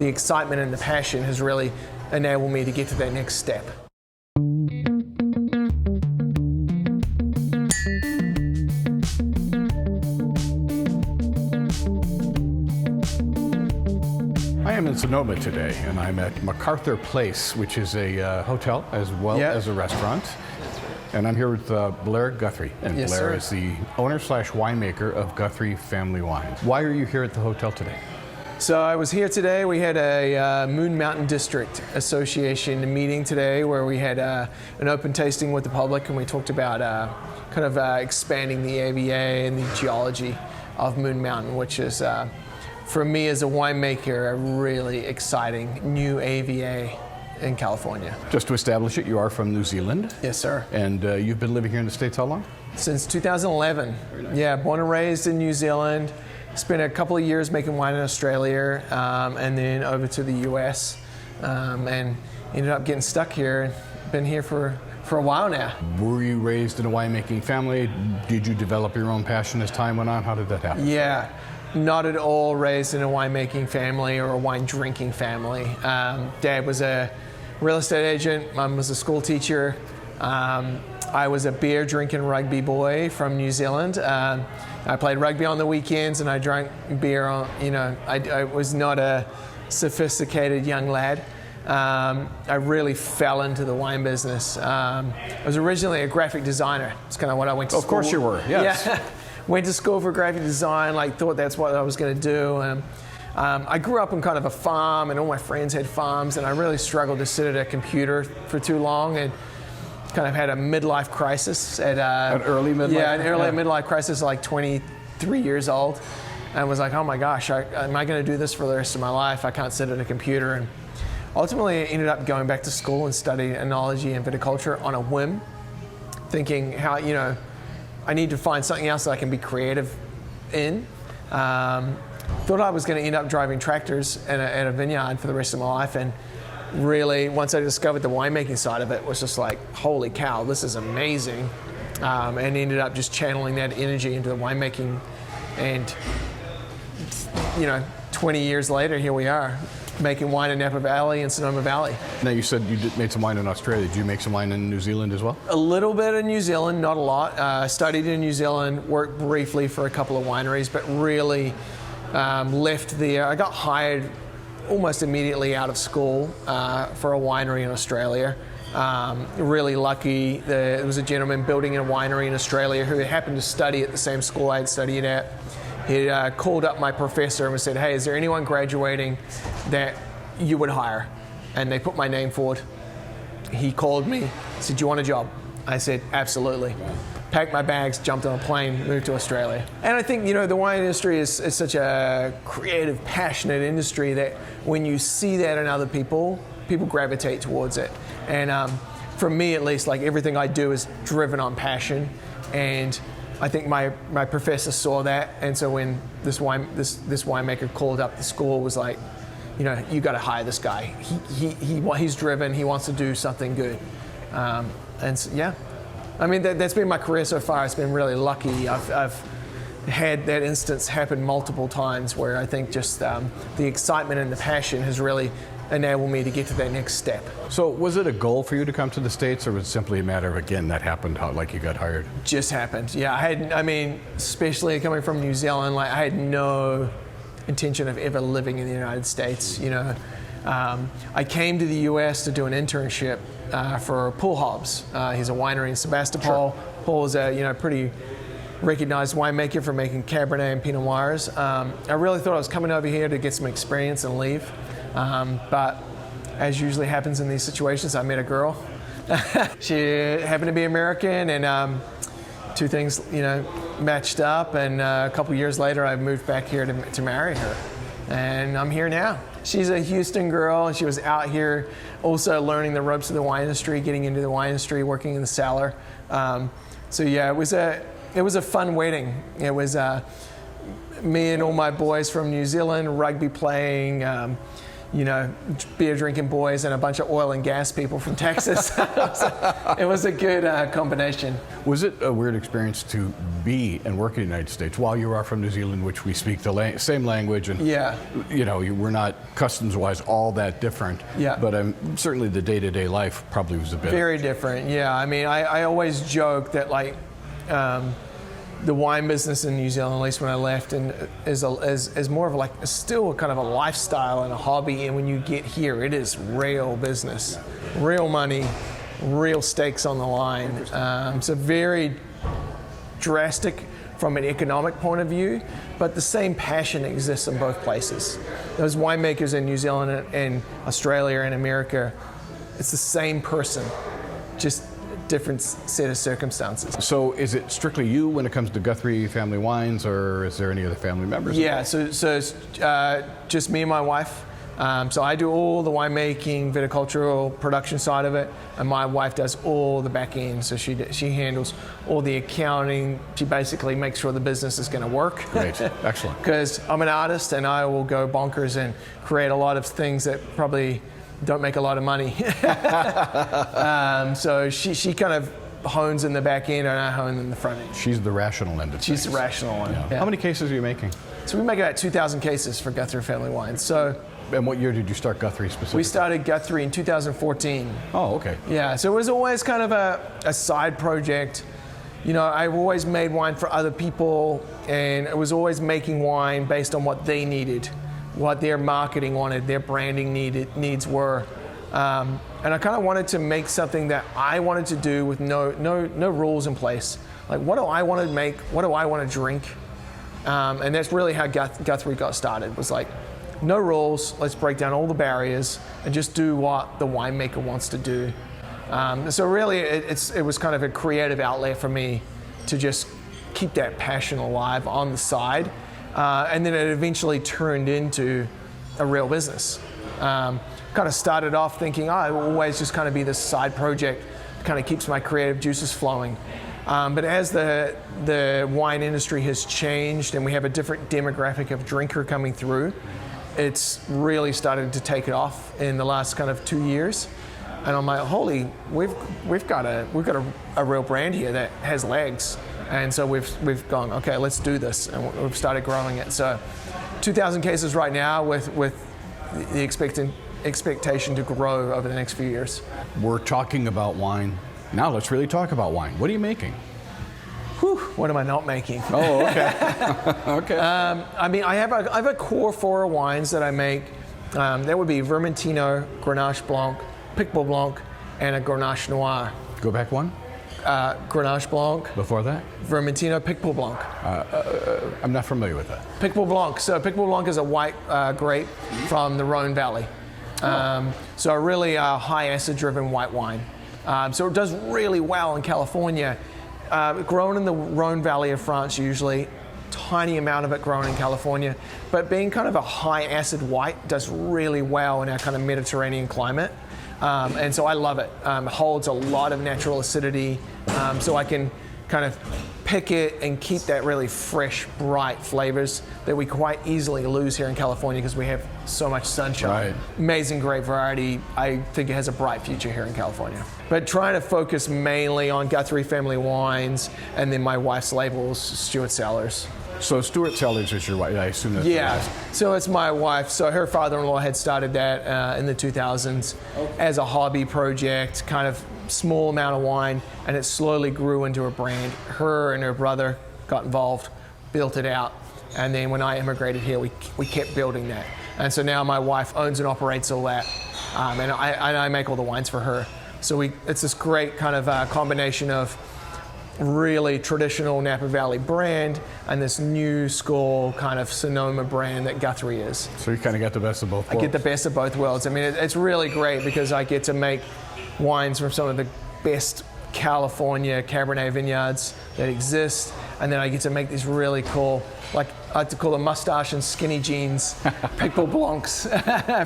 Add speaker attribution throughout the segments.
Speaker 1: The excitement and the passion has really enabled me to get to that next step.
Speaker 2: I am in Sonoma today, and I'm at MacArthur Place, which is a hotel as well as a restaurant. And I'm here with Blair Guthrie, and
Speaker 1: Yes,
Speaker 2: Blair
Speaker 1: sir.
Speaker 2: is the owner/winemaker of Gutherie Family Wines. Why are you here at the hotel today?
Speaker 1: So I was here today. We had a Moon Mountain District Association meeting today where we had an open tasting with the public, and we talked about expanding the AVA and the geology of Moon Mountain, which is, for me as a winemaker, a really exciting new AVA in California.
Speaker 2: Just to establish it, you are from New Zealand.
Speaker 1: Yes, sir.
Speaker 2: And you've been living here in the States how long?
Speaker 1: Since 2011.
Speaker 2: Very nice.
Speaker 1: Yeah, born and raised in New Zealand. Spent a couple of years making wine in Australia, and then over to the US, and ended up getting stuck here and been here for a while now.
Speaker 2: Were you raised in a winemaking family? Did you develop your own passion as time went on? How did that happen?
Speaker 1: Yeah, not at all raised in a winemaking family or a wine drinking family. Dad was a real estate agent, Mom was a school teacher. I was a beer drinking rugby boy from New Zealand. I played rugby on the weekends and I drank beer on, I was not a sophisticated young lad. I really fell into the wine business. I was originally a graphic designer. It's kind of what I went to school.
Speaker 2: Of course you were, yes.
Speaker 1: Yeah. Went to school for graphic design, thought that's what I was going to do. I grew up on kind of a farm, and all my friends had farms, and I really struggled to sit at a computer for too long, and kind of had a midlife crisis at
Speaker 2: An early midlife?
Speaker 1: Yeah, an early midlife crisis, like 23 years old, and was like, oh my gosh, am I going to do this for the rest of my life? I can't sit at a computer. And ultimately, I ended up going back to school and studying enology and viticulture on a whim, thinking how I need to find something else that I can be creative in. Thought I was going to end up driving tractors at a vineyard for the rest of my life, and really, once I discovered the winemaking side of it, was just like, holy cow, this is amazing. And ended up just channeling that energy into the winemaking. And 20 years later, here we are, making wine in Napa Valley and Sonoma Valley.
Speaker 2: Now you said you made some wine in Australia. Did you make some wine in New Zealand as well?
Speaker 1: A little bit in New Zealand, not a lot. Studied in New Zealand, worked briefly for a couple of wineries, but really left there. I got hired almost immediately out of school for a winery in Australia. Really lucky. There was a gentleman building a winery in Australia who happened to study at the same school I had studied at. He called up my professor and said, hey, is there anyone graduating that you would hire? And they put my name forward. He called me, said, do you want a job? I said, absolutely. Packed my bags, jumped on a plane, moved to Australia. And I think, the wine industry is such a creative, passionate industry that when you see that in other people gravitate towards it. And for me, at least, everything I do is driven on passion. And I think my professor saw that. And so when this winemaker called up the school, was like, you got to hire this guy. He's driven. He wants to do something good. And so, yeah. I mean, that's been my career so far. It's been really lucky. I've had that instance happen multiple times where I think just the excitement and the passion has really enabled me to get to that next step.
Speaker 2: So was it a goal for you to come to the States, or was it simply a matter of, again, that happened, like you got hired?
Speaker 1: Just happened. Yeah, especially coming from New Zealand, I had no intention of ever living in the United States. I came to the US to do an internship for Paul Hobbs. He's a winery in Sebastopol. Sure. Paul is a pretty recognized winemaker for making Cabernet and Pinot Noirs. I really thought I was coming over here to get some experience and leave. But as usually happens in these situations, I met a girl. She happened to be American, and two things matched up. And a couple years later, I moved back here to marry her. And I'm here now. She's a Houston girl, and she was out here also learning the ropes of the wine industry, getting into the wine industry, working in the cellar. So yeah, it was a fun wedding. It was me and all my boys from New Zealand, rugby playing, beer drinking boys and a bunch of oil and gas people from Texas. It was a good combination.
Speaker 2: Was it a weird experience to be and work in the United States while you are from New Zealand, which we speak the same language, and we're not customs-wise all that different.
Speaker 1: Yeah.
Speaker 2: But certainly the day-to-day life probably was a bit
Speaker 1: very different. Yeah, I mean, I always joke that the wine business in New Zealand, at least when I left, and is more of still kind of a lifestyle and a hobby. And when you get here, it is real business, real money, real stakes on the line. So very drastic from an economic point of view, but the same passion exists in both places. Those winemakers in New Zealand and Australia and America, it's the same person, just different set of circumstances.
Speaker 2: So is it strictly you when it comes to Gutherie family wines, or is there any other family members?
Speaker 1: Yeah, so it's just me and my wife. So I do all the winemaking, viticultural production side of it, and my wife does all the back end. So she handles all the accounting. She basically makes sure the business is going to work.
Speaker 2: Great, excellent.
Speaker 1: Because I'm an artist and I will go bonkers and create a lot of things that probably don't make a lot of money. So she kind of hones in the back end and I hone in the front end.
Speaker 2: She's the rational end of things.
Speaker 1: She's the rational one.
Speaker 2: Yeah.
Speaker 1: Yeah.
Speaker 2: How many cases are you making?
Speaker 1: So we make about 2,000 cases for Gutherie Family Wines. So.
Speaker 2: And what year did you start Gutherie specifically?
Speaker 1: We started Gutherie in 2014.
Speaker 2: Oh, okay.
Speaker 1: Yeah, so it was always kind of a side project. I've always made wine for other people, and it was always making wine based on what they needed, what their marketing wanted, their branding needs were. And I kind of wanted to make something that I wanted to do with no rules in place. Like, what do I want to make? What do I want to drink? And that's really how Gutherie got started, was like, no rules, let's break down all the barriers and just do what the winemaker wants to do. So really it was kind of a creative outlet for me to just keep that passion alive on the side. And then it eventually turned into a real business. Kind of started off thinking, it will always just kind of be this side project, kind of keeps my creative juices flowing. But as the wine industry has changed and we have a different demographic of drinker coming through, it's really started to take it off in the last kind of 2 years. And I'm like, we've got a real brand here that has legs. And so we've gone, okay, let's do this. And we've started growing it. So 2,000 cases right now with the expectation to grow over the next few years.
Speaker 2: We're talking about wine. Now let's really talk about wine. What are you making?
Speaker 1: What am I not making?
Speaker 2: Oh, okay. Okay.
Speaker 1: I mean, I have a core four wines that I make. That would be Vermentino, Grenache Blanc, Picpoul Blanc, and a Grenache Noir.
Speaker 2: Go back one.
Speaker 1: Grenache Blanc.
Speaker 2: Before that? Vermentino,
Speaker 1: Picpoul Blanc.
Speaker 2: I'm not familiar with that.
Speaker 1: Picpoul Blanc. So Picpoul Blanc is a white grape from the Rhone Valley. So a really high acid-driven white wine. So it does really well in California. Grown in the Rhone Valley of France usually, tiny amount of it grown in California, but being kind of a high acid white does really well in our kind of Mediterranean climate. And so I love it. It holds a lot of natural acidity, so I can kind of pick it and keep that really fresh, bright flavors that we quite easily lose here in California because we have so much sunshine. Right. Amazing grape variety. I think it has a bright future here in California. But trying to focus mainly on Gutherie family wines and then my wife's labels, Stuart Cellars.
Speaker 2: So Stuart Cellars is your wife, I assume that's
Speaker 1: so it's my wife. So her father-in-law had started that in the 2000s as a hobby project, kind of small amount of wine, and it slowly grew into a brand. Her and her brother got involved, built it out, and then when I immigrated here, we kept building that. And so now my wife owns and operates all that, and I make all the wines for her. So it's this great kind of combination of really traditional Napa Valley brand and this new school kind of Sonoma brand that Gutherie is.
Speaker 2: So you kind of get the best of both worlds.
Speaker 1: I get the best of both worlds. I mean, it's really great because I get to make wines from some of the best California Cabernet vineyards that exist, and then I get to make these really cool, like I like to call them mustache and skinny jeans, Picpoul Blancs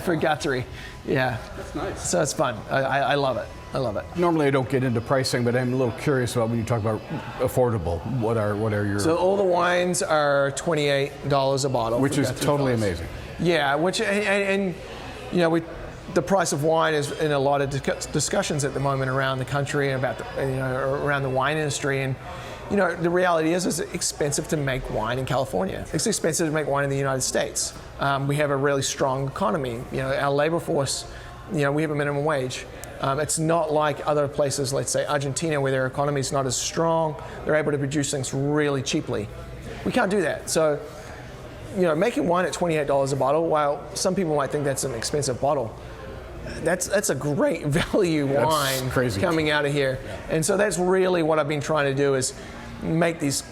Speaker 1: for Gutherie. Yeah,
Speaker 2: that's nice.
Speaker 1: So it's fun. I love it. I love it.
Speaker 2: Normally I don't get into pricing, but I'm a little curious about when you talk about affordable. What are your?
Speaker 1: So all the wines are $28 a bottle,
Speaker 2: which is totally amazing.
Speaker 1: Yeah, which and the price of wine is in a lot of discussions at the moment around the country about around the wine industry, and the reality is it's expensive to make wine in California. It's expensive to make wine in the United States. We have a really strong economy. Our labor force, we have a minimum wage. It's not like other places, let's say Argentina, where their economy is not as strong. They're able to produce things really cheaply. We can't do that. So, making wine at $28 a bottle, while some people might think that's an expensive bottle, that's a great value wine coming out of here. And so that's really what I've been trying to do, is make these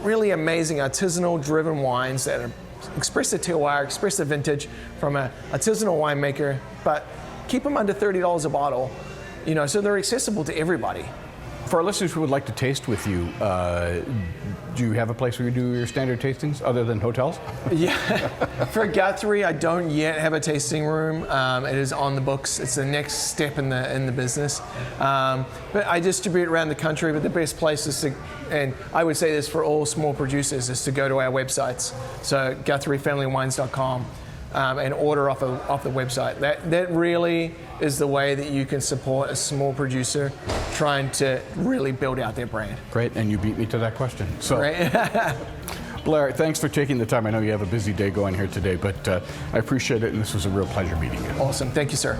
Speaker 1: really amazing artisanal driven wines that are express the terroir, express the vintage from an artisanal winemaker, but keep them under $30 a bottle, so they're accessible to everybody.
Speaker 2: For our listeners who would like to taste with you, do you have a place where you do your standard tastings other than hotels?
Speaker 1: Yeah, for Gutherie, I don't yet have a tasting room. It is on the books. It's the next step in the business. But I distribute around the country. But the best place is to, and I would say this for all small producers, is to go to our websites. So GutherieFamilyWines.com. And order off the website. That really is the way that you can support a small producer trying to really build out their brand.
Speaker 2: Great, and you beat me to that question. So,
Speaker 1: right.
Speaker 2: Blair, thanks for taking the time. I know you have a busy day going here today, but I appreciate it, and this was a real pleasure meeting you.
Speaker 1: Awesome, thank you, sir.